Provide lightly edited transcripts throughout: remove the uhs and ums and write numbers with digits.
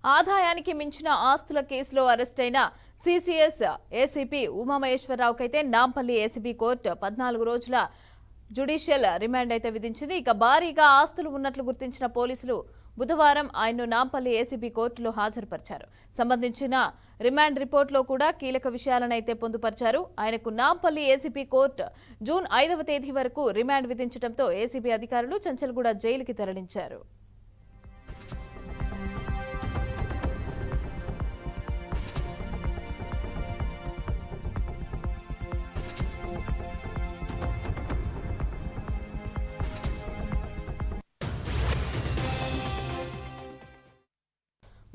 ఆదాయానికి మించిన ఆస్తుల కేసులో అరెస్టైన సిసిఎస్ ఏసీపీ ఉమామహేశ్వరరావుకైతే నాంపల్లి ఏసీబీ కోర్టు 14 రోజుల జ్యుడిషియల్ రిమాండ్ అయితే విధించింది. ఇక భారీగా ఆస్తులు ఉన్నట్లు గుర్తించిన పోలీసులు బుధవారం ఆయన్ను నాంపల్లి ఏసీబీ కోర్టులో హాజరుపరిచారు. సంబంధించిన రిమాండ్ రిపోర్టులో కూడా కీలక విషయాలను అయితే పొందుపరిచారు. ఆయనకు నాంపల్లి ఏసీబీ కోర్టు జూన్ 5వ తేదీ వరకు రిమాండ్ విధించడంతో ఏసీబీ అధికారులు చంచల్గూడ జైలుకి తరలించారు.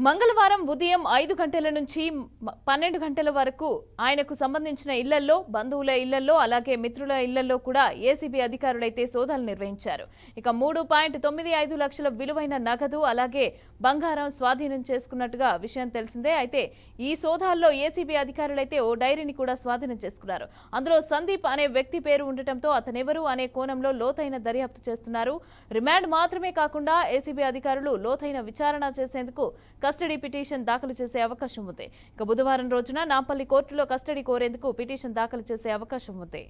మంగళవారం ఉదయం 5 గంటల నుంచి 12 గంటల వరకు ఆయనకు సంబంధించిన ఇళ్లలో, బంధువుల ఇళ్లలో, అలాగే మిత్రుల ఇళ్లలో కూడా ఏసీబీ అధికారులైతే సోదాలు నిర్వహించారు. ఇక 3.95 లక్షల విలువైన నగదు అలాగే బంగారం స్వాధీనం చేసుకున్నట్టుగా విషయం తెలిసిందే. అయితే ఈ సోదాల్లో ఏసీబీ అధికారులైతే ఓ డైరీని కూడా స్వాధీనం చేసుకున్నారు. అందులో సందీప్ అనే వ్యక్తి పేరు ఉండటంతో అతనెవరు అనే కోణంలో లోతైన దర్యాప్తు చేస్తున్నారు. రిమాండ్ మాత్రమే కాకుండా ఏసీబీ అధికారులు లోతైన విచారణ చేసేందుకు కస్టడీ పిటిషన్ దాఖలు చేసే అవకాశం ఉంది. ఇక బుధవారం రోజున నాంపల్లి కోర్టులో కస్టడీ కోరేందుకు పిటిషన్ దాఖలు చేసే అవకాశం ఉంది.